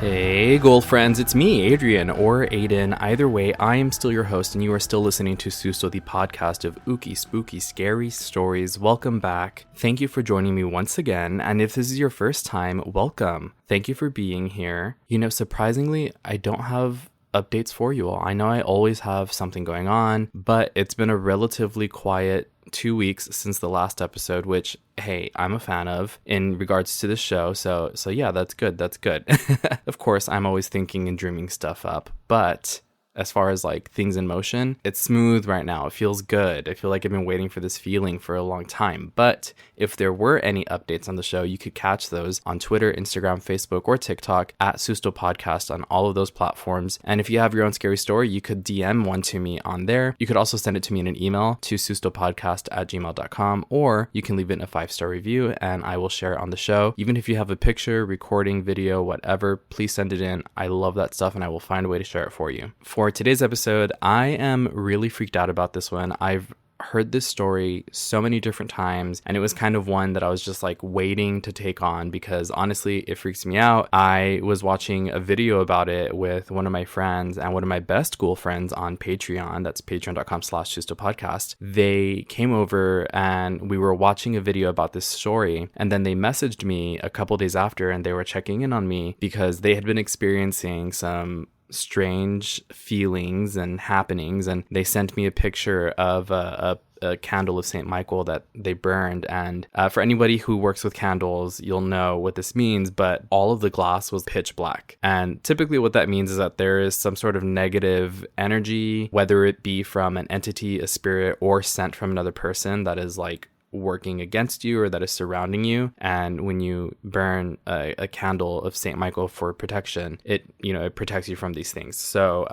Hey gold friends, it's me, Adrian, or Aiden. Either way, I am still your host and you are still listening to Susto, the podcast of ooky, spooky, scary stories. Welcome back. Thank you for joining me once again, and if this is your first time, welcome. Thank you for being here. You know, surprisingly, I don't have updates for you all. I know I always have something going on, but it's been a relatively quiet 2 weeks since the last episode, which, hey, I'm a fan of in regards to the show. So yeah, that's good. That's good. Of course, I'm always thinking and dreaming stuff up, but as far as like things in motion, it's smooth right now. It feels good. I feel like I've been waiting for this feeling for a long time. But if there were any updates on the show, you could catch those on Twitter, Instagram, Facebook, or TikTok at Susto Podcast on all of those platforms. And if you have your own scary story, you could DM one to me on there. You could also send it to me in an email to sustopodcast@gmail.com, or you can leave it in a 5-star review and I will share it on the show. Even if you have a picture, recording, video, whatever, please send it in. I love that stuff and I will find a way to share it for you. For today's episode, I am really freaked out about this one. I've heard this story so many different times, and it was kind of one that I was just like waiting to take on because honestly, it freaks me out. I was watching a video about it with one of my friends and one of my best school friends on Patreon. That's patreon.com/SustoPodcast. They came over and we were watching a video about this story, and then they messaged me a couple days after and they were checking in on me because they had been experiencing some strange feelings and happenings, and they sent me a picture of a candle of St. Michael that they burned. And for anybody who works with candles, you'll know what this means, but all of the glass was pitch black. And typically what that means is that there is some sort of negative energy, whether it be from an entity, a spirit, or sent from another person that is like working against you or that is surrounding you. And when you burn a candle of St. Michael for protection, it protects you from these things. So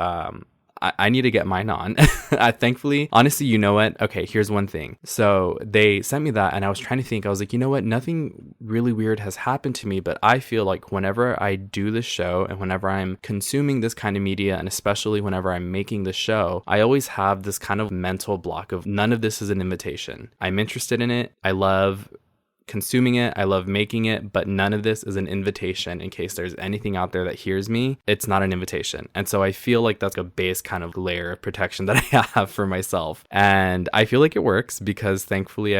I need to get mine on. Thankfully, honestly, you know what? Okay, here's one thing. So they sent me that and I was trying to think, I was like, you know what? Nothing really weird has happened to me, but I feel like whenever I do this show and whenever I'm consuming this kind of media, and especially whenever I'm making the show, I always have this kind of mental block of none of this is an invitation. I'm interested in it. I love consuming it, I love making it, but none of this is an invitation. In case there's anything out there that hears me, it's not an invitation. And so I feel like that's a base kind of layer of protection that I have for myself. And I feel like it works because thankfully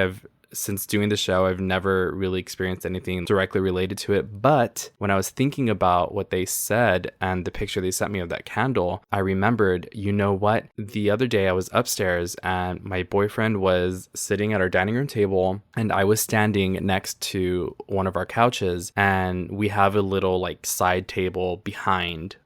since doing the show, I've never really experienced anything directly related to it. But when I was thinking about what they said and the picture they sent me of that candle, I remembered, you know what? The other day I was upstairs and my boyfriend was sitting at our dining room table and I was standing next to one of our couches, and we have a little like side table behind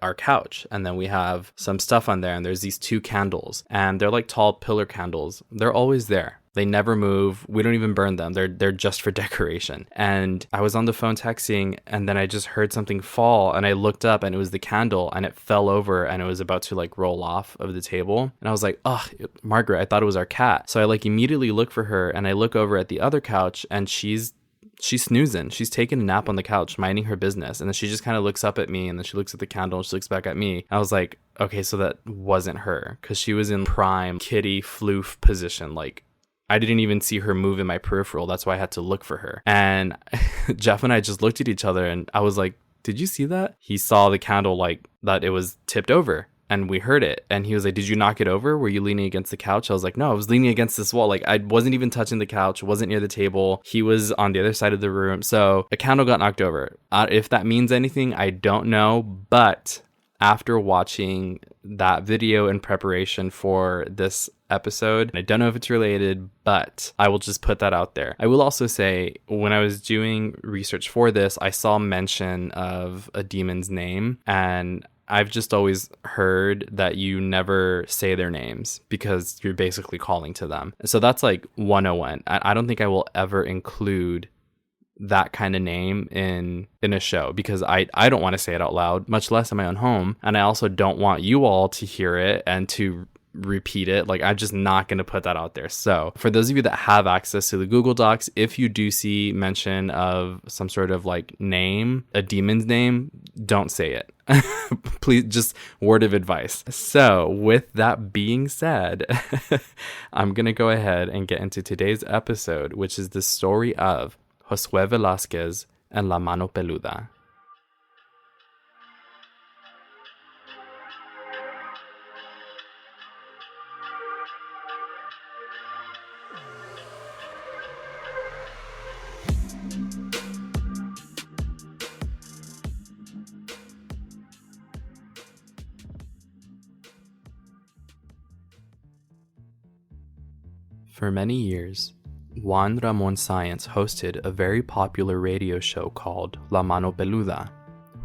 our couch, and then we have some stuff on there, and there's these 2 candles, and they're like tall pillar candles. They're always there. They never move. We don't even burn them. They're just for decoration. And I was on the phone texting, and then I just heard something fall, and I looked up and it was the candle, and it fell over and it was about to like roll off of the table. And I was like, oh, Margaret, I thought it was our cat. So I like immediately look for her, and I look over at the other couch, and she's snoozing. She's taking a nap on the couch, minding her business. And then she just kind of looks up at me, and then she looks at the candle and she looks back at me. I was like, okay, so that wasn't her, because she was in prime kitty floof position. Like, I didn't even see her move in my peripheral. That's why I had to look for her. And Jeff and I just looked at each other, and I was like, did you see that? He saw the candle like that it was tipped over. And we heard it. And he was like, did you knock it over? Were you leaning against the couch? I was like, no, I was leaning against this wall. Like, I wasn't even touching the couch, wasn't near the table. He was on the other side of the room. So a candle got knocked over. If that means anything, I don't know. But after watching that video in preparation for this episode, I don't know if it's related, but I will just put that out there. I will also say, when I was doing research for this, I saw mention of a demon's name, and I've just always heard that you never say their names because you're basically calling to them. So that's like 101. I don't think I will ever include that kind of name in a show because I don't want to say it out loud, much less in my own home. And I also don't want you all to hear it and to repeat it. Like, I'm just not going to put that out there. So for those of you that have access to the Google Docs, if you do see mention of some sort of like name, a demon's name, don't say it. Please, just word of advice. So with that being said, I'm going to go ahead and get into today's episode, which is the story of Josué Velázquez and La Mano Peluda. For many years, Juan Ramon Science hosted a very popular radio show called La Mano Peluda,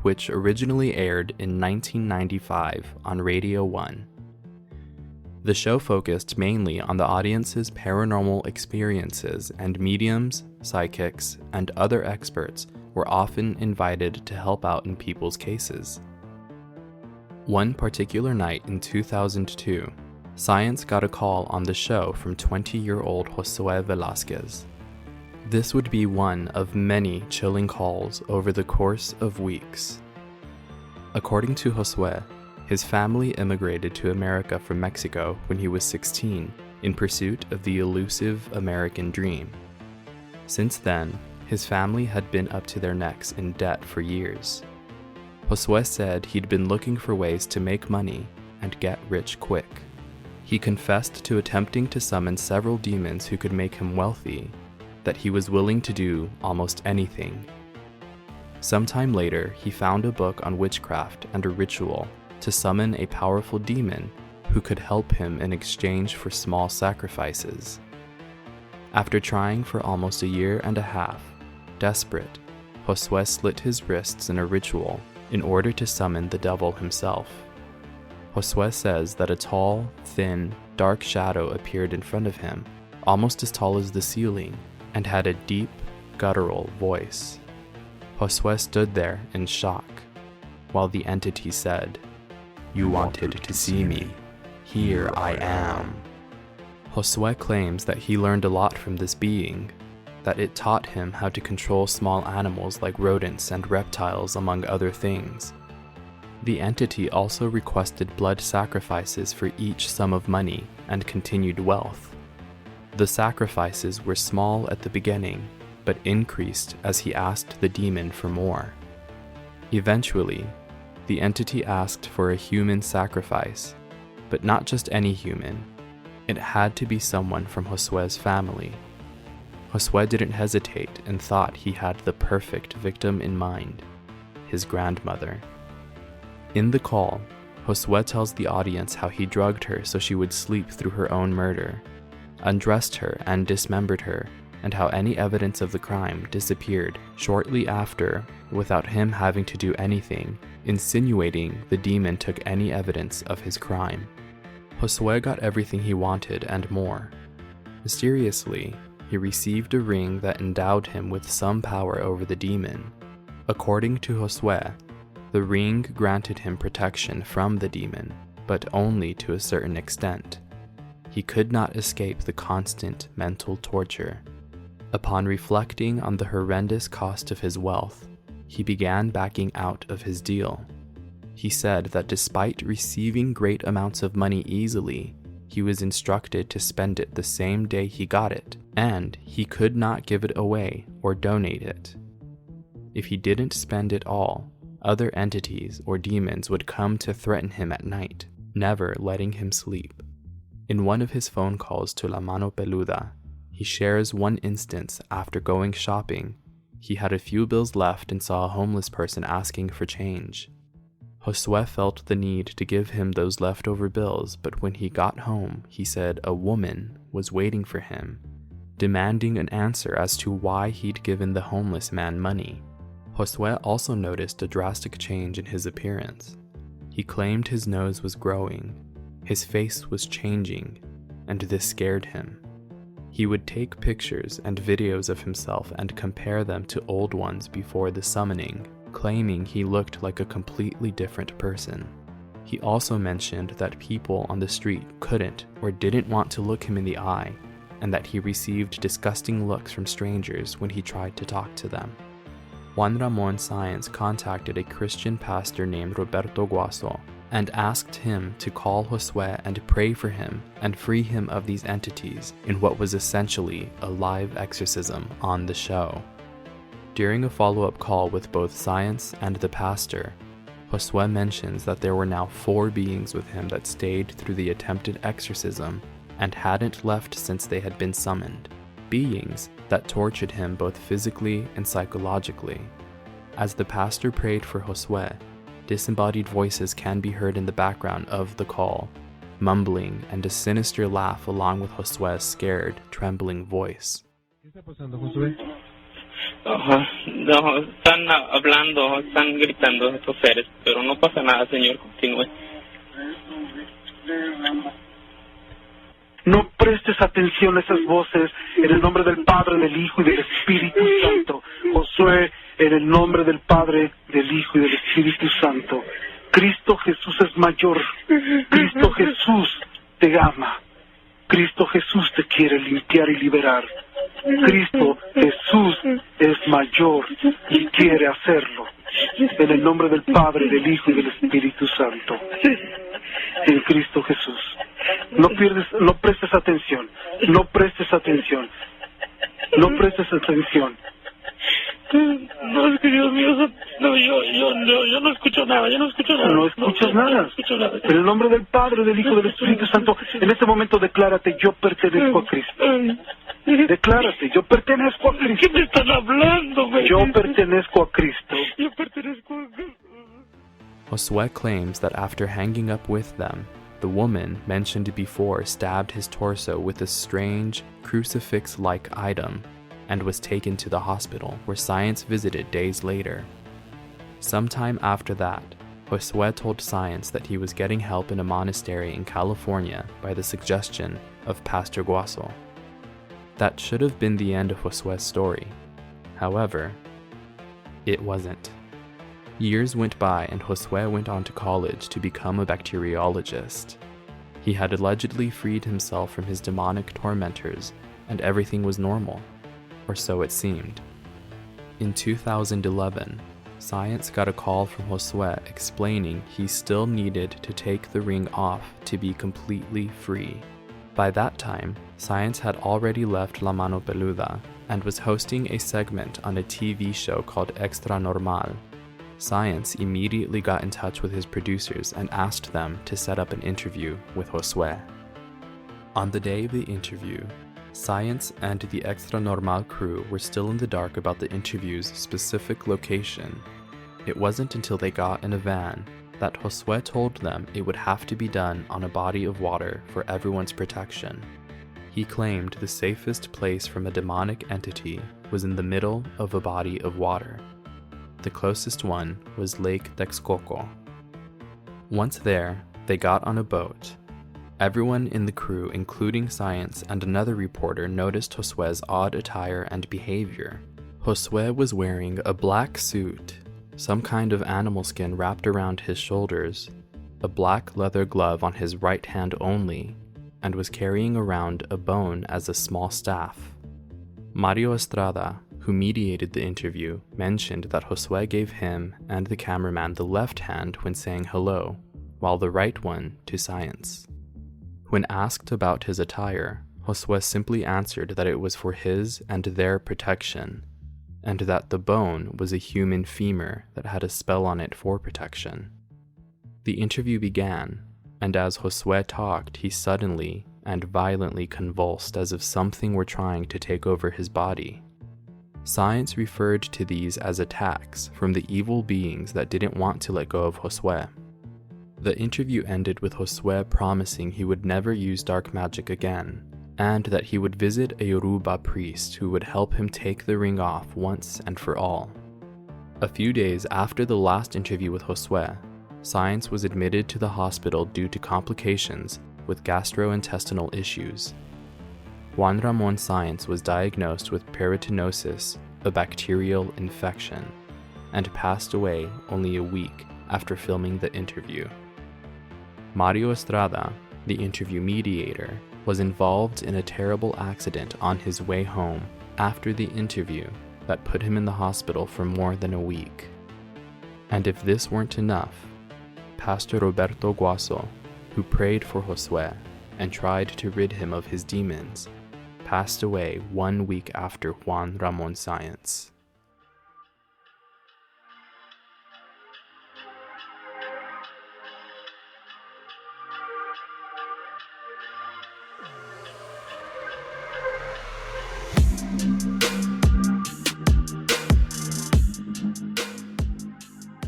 which originally aired in 1995 on Radio 1. The show focused mainly on the audience's paranormal experiences, and mediums, psychics, and other experts were often invited to help out in people's cases. One particular night in 2002, Science got a call on the show from 20-year-old Josué Velázquez. This would be one of many chilling calls over the course of weeks. According to Josué, his family immigrated to America from Mexico when he was 16 in pursuit of the elusive American dream. Since then, his family had been up to their necks in debt for years. Josué said he'd been looking for ways to make money and get rich quick. He confessed to attempting to summon several demons who could make him wealthy, that he was willing to do almost anything. Sometime later, he found a book on witchcraft and a ritual to summon a powerful demon who could help him in exchange for small sacrifices. After trying for almost a year and a half, desperate, Josué slit his wrists in a ritual in order to summon the devil himself. Josué says that a tall, thin, dark shadow appeared in front of him, almost as tall as the ceiling, and had a deep, guttural voice. Josué stood there in shock, while the entity said, "You wanted to see me. Here I am." Josué claims that he learned a lot from this being, that it taught him how to control small animals like rodents and reptiles, among other things. The entity also requested blood sacrifices for each sum of money and continued wealth. The sacrifices were small at the beginning, but increased as he asked the demon for more. Eventually, the entity asked for a human sacrifice, but not just any human. It had to be someone from Josué's family. Josué didn't hesitate and thought he had the perfect victim in mind, his grandmother. In the call, Josué tells the audience how he drugged her so she would sleep through her own murder, undressed her and dismembered her, and how any evidence of the crime disappeared shortly after without him having to do anything, insinuating the demon took any evidence of his crime. Josué got everything he wanted and more. Mysteriously, he received a ring that endowed him with some power over the demon. According to Josué, the ring granted him protection from the demon, but only to a certain extent. He could not escape the constant mental torture. Upon reflecting on the horrendous cost of his wealth, he began backing out of his deal. He said that despite receiving great amounts of money easily, he was instructed to spend it the same day he got it, and he could not give it away or donate it. If he didn't spend it all, other entities or demons would come to threaten him at night, never letting him sleep. In one of his phone calls to La Mano Peluda, he shares one instance after going shopping. He had a few bills left and saw a homeless person asking for change. Josué felt the need to give him those leftover bills, but when he got home, he said a woman was waiting for him, demanding an answer as to why he'd given the homeless man money. Josué also noticed a drastic change in his appearance. He claimed his nose was growing, his face was changing, and this scared him. He would take pictures and videos of himself and compare them to old ones before the summoning, claiming he looked like a completely different person. He also mentioned that people on the street couldn't or didn't want to look him in the eye, and that he received disgusting looks from strangers when he tried to talk to them. Juan Ramon Science contacted a Christian pastor named Roberto Guaso and asked him to call Josué and pray for him and free him of these entities in what was essentially a live exorcism on the show. During a follow-up call with both Science and the pastor, Josué mentions that there were now 4 beings with him that stayed through the attempted exorcism and hadn't left since they had been summoned. Beings that tortured him both physically and psychologically. As the pastor prayed for Josué, disembodied voices can be heard in the background of the call, mumbling and a sinister laugh along with Josué's scared, trembling voice. ¿Qué está pasando, Josué? No, están hablando, están gritando estos seres, pero no pasa nada, señor, continúe. No prestes atención a esas voces en el nombre del Padre, del Hijo y del Espíritu Santo. Josué, en el nombre del Padre, del Hijo y del Espíritu Santo. Cristo Jesús es mayor. Cristo Jesús te ama. Cristo Jesús te quiere limpiar y liberar. Cristo Jesús es mayor y quiere hacerlo. En el nombre del Padre, del Hijo y del Espíritu Santo. En Cristo Jesús. No prestes atención. No prestes atención. No prestes atención. No, es que Dios mío, no, yo no escucho nada, No escuchas nada. No escucho nada. En el nombre del Padre, del Hijo y del Espíritu Santo, en este momento declárate, yo pertenezco a Cristo. Declárate, yo pertenezco a Cristo. ¿Qué me están hablando, güey? Yo pertenezco a Cristo. Yo pertenezco a Cristo. Josué claims that after hanging up with them, the woman mentioned before stabbed his torso with a strange, crucifix-like item and was taken to the hospital, where science visited days later. Sometime after that, Josué told science that he was getting help in a monastery in California by the suggestion of Pastor Guaso. That should have been the end of Josué's story. However, it wasn't. Years went by and Josué went on to college to become a bacteriologist. He had allegedly freed himself from his demonic tormentors and everything was normal, or so it seemed. In 2011, science got a call from Josué explaining he still needed to take the ring off to be completely free. By that time, science had already left La Mano Peluda and was hosting a segment on a TV show called Extra Normal. Science immediately got in touch with his producers and asked them to set up an interview with Josué. On the day of the interview, Science and the Extra Normal crew were still in the dark about the interview's specific location. It wasn't until they got in a van that Josué told them it would have to be done on a body of water for everyone's protection. He claimed the safest place from a demonic entity was in the middle of a body of water. The closest one was Lake Texcoco. Once there, they got on a boat. Everyone in the crew, including Science and another reporter, noticed Josué's odd attire and behavior. Josué was wearing a black suit, some kind of animal skin wrapped around his shoulders, a black leather glove on his right hand only, and was carrying around a bone as a small staff. Mario Estrada, who mediated the interview, mentioned that Josué gave him and the cameraman the left hand when saying hello, while the right one to Science. When asked about his attire, Josué simply answered that it was for his and their protection, and that the bone was a human femur that had a spell on it for protection. The interview began, and as Josué talked, he suddenly and violently convulsed as if something were trying to take over his body. Science referred to these as attacks from the evil beings that didn't want to let go of Josué. The interview ended with Josué promising he would never use dark magic again, and that he would visit a Yoruba priest who would help him take the ring off once and for all. A few days after the last interview with Josué, Science was admitted to the hospital due to complications with gastrointestinal issues. Juan Ramon Science was diagnosed with peritonitis, a bacterial infection, and passed away only a week after filming the interview. Mario Estrada, the interview mediator, was involved in a terrible accident on his way home after the interview that put him in the hospital for more than a week. And if this weren't enough, Pastor Roberto Guaso, who prayed for Josué and tried to rid him of his demons, passed away 1 week after Juan Ramon Science.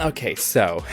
Okay, so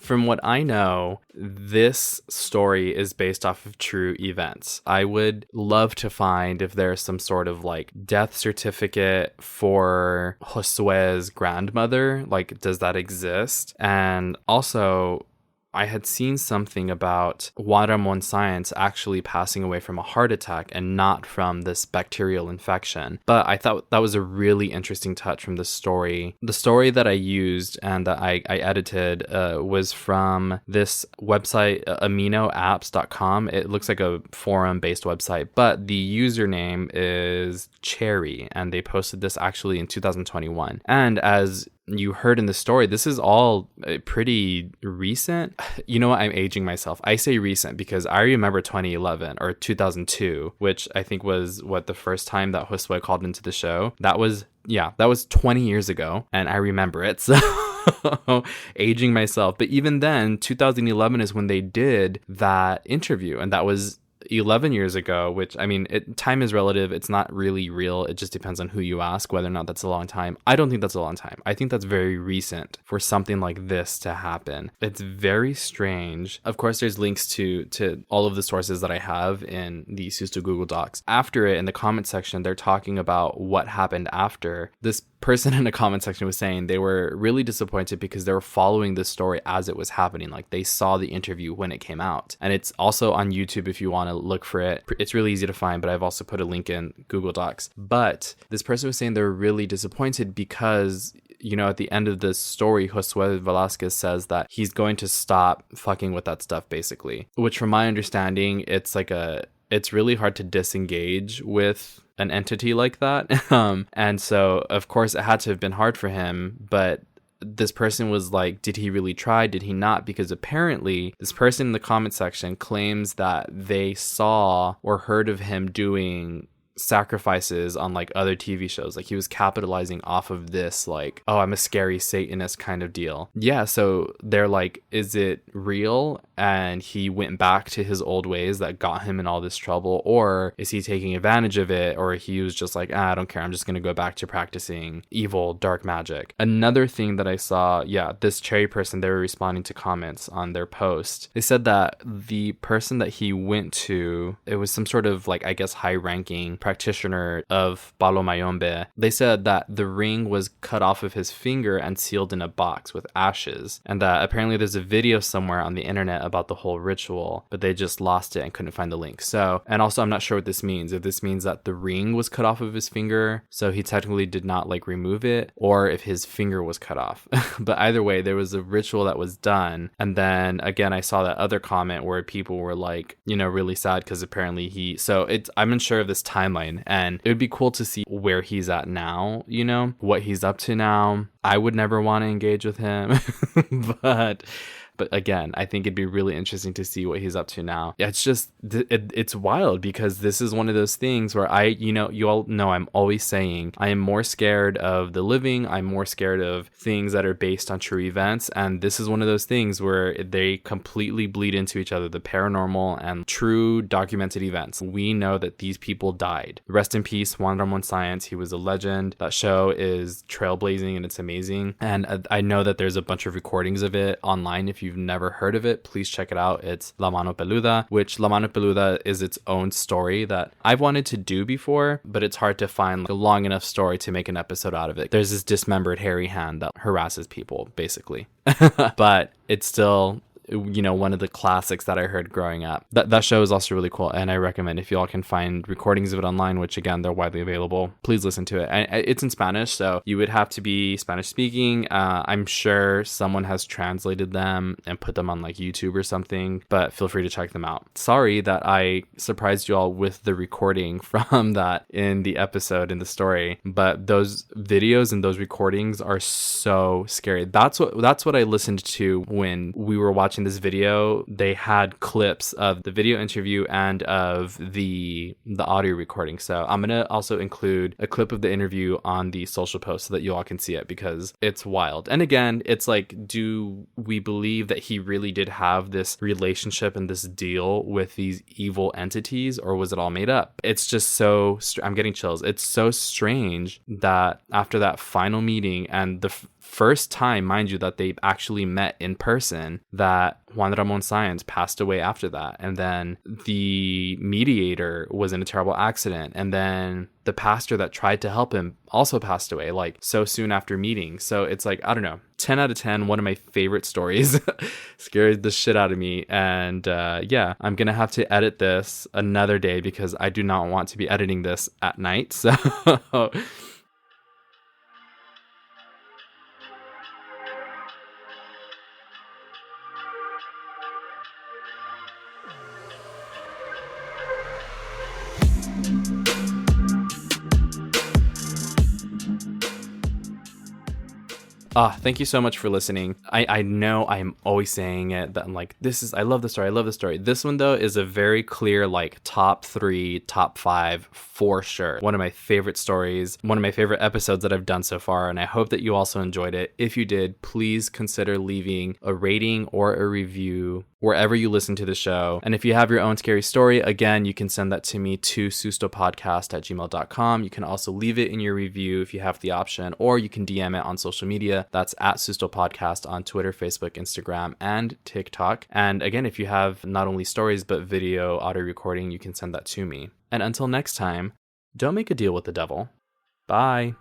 from what I know, this story is based off of true events. I would love to find if there's some sort of like death certificate for Josué's grandmother. Like, does that exist? And also, I had seen something about Juan Ramon Sáenz actually passing away from a heart attack and not from this bacterial infection. But I thought that was a really interesting touch from the story. The story that I used and that I edited was from this website, aminoapps.com. It looks like a forum-based website, but the username is Cherry, and they posted this actually in 2021. And as you heard in the story, this is all pretty recent. You know what? I'm aging myself. I say recent because I remember 2011 or 2002, which I think was the first time that Josué called into the show. That was 20 years ago, and I remember it. So aging myself. But even then, 2011 is when they did that interview, and that was 11 years ago, which, I mean, time is relative. It's not really real. It just depends on who you ask, whether or not that's a long time. I don't think that's a long time. I think that's very recent for something like this to happen. It's very strange. Of course, there's links to all of the sources that I have in the Susto Google Docs. After it, in the comment section, they're talking about what happened after. This person in the comment section was saying they were really disappointed because they were following the story as it was happening. Like, they saw the interview when it came out, and it's also on YouTube if you want to look for it. It's really easy to find, but I've also put a link in Google Docs. But this person was saying they're really disappointed because, you know, at the end of the story, Josué Velázquez says that he's going to stop fucking with that stuff, basically, which from my understanding, it's really hard to disengage with an entity like that. And so, of course, it had to have been hard for him, but this person was like, did he really try? Did he not? Because apparently this person in the comment section claims that they saw or heard of him doing sacrifices on like other TV shows. Like, he was capitalizing off of this, like, oh, I'm a scary Satanist kind of deal. Yeah, so they're like, is it real? And he went back to his old ways that got him in all this trouble, or is he taking advantage of it? Or he was just like, I don't care, I'm just gonna go back to practicing evil dark magic. Another thing that I saw, this Cherry person, they were responding to comments on their post. They said that the person that he went to, it was some sort of like, I guess, high-ranking practitioner of Palo Mayombe. They said that the ring was cut off of his finger and sealed in a box with ashes, and that apparently there's a video somewhere on the internet about the whole ritual, but they just lost it and couldn't find the link. So, and also I'm not sure what this means, if this means that the ring was cut off of his finger, so he technically did not like remove it, or if his finger was cut off. But either way, there was a ritual that was done. And then again, I saw that other comment where people were like, you know, really sad because apparently I'm unsure of this timeline, and it would be cool to see where he's at now, you know, what he's up to now. I would never want to engage with him, but again, I think it'd be really interesting to see what he's up to now. It's just, it's wild because this is one of those things where you all know I'm always saying I am more scared of the living. I'm more scared of things that are based on true events. And this is one of those things where they completely bleed into each other, the paranormal and true documented events. We know that these people died. Rest in peace, Juan Ramon Sáenz. He was a legend. That show is trailblazing and it's amazing. And I know that there's a bunch of recordings of it online. If you've never heard of it, please check it out. It's La Mano Peluda, which La Mano Peluda is its own story that I've wanted to do before, but it's hard to find like a long enough story to make an episode out of it. There's this dismembered hairy hand that harasses people, basically. But it's still, you know, one of the classics that I heard growing up. That show is also really cool, and I recommend if you all can find recordings of it online, which again, they're widely available, please listen to it. And it's in Spanish, so you would have to be Spanish speaking. I'm sure someone has translated them and put them on like YouTube or something, but feel free to check them out. Sorry that I surprised you all with the recording from that in the episode, in the story, but those videos and those recordings are so scary. That's what I listened to when we were watching this video. They had clips of the video interview and of the audio recording. So I'm gonna also include a clip of the interview on the social post so that you all can see it, because it's wild. And again, it's like, do we believe that he really did have this relationship and this deal with these evil entities, or was it all made up? It's just so I'm getting chills. It's so strange that after that final meeting and the first time, mind you, that they actually met in person, that Juan Ramon Sáenz passed away after that. And then the mediator was in a terrible accident. And then the pastor that tried to help him also passed away, like so soon after meeting. So it's like, I don't know, 10 out of 10, one of my favorite stories. Scared the shit out of me. And yeah, I'm going to have to edit this another day because I do not want to be editing this at night. So thank you so much for listening. I know I'm always saying it, that I'm like, I love the story. I love the story. This one, though, is a very clear, like, top 3, top 5 for sure. One of my favorite stories, one of my favorite episodes that I've done so far. And I hope that you also enjoyed it. If you did, please consider leaving a rating or a review wherever you listen to the show. And if you have your own scary story, again, you can send that to me to sustopodcast@gmail.com. You can also leave it in your review if you have the option, or you can DM it on social media. That's at Susto Podcast on Twitter, Facebook, Instagram, and TikTok. And again, if you have not only stories, but video, audio recording, you can send that to me. And until next time, don't make a deal with the devil. Bye.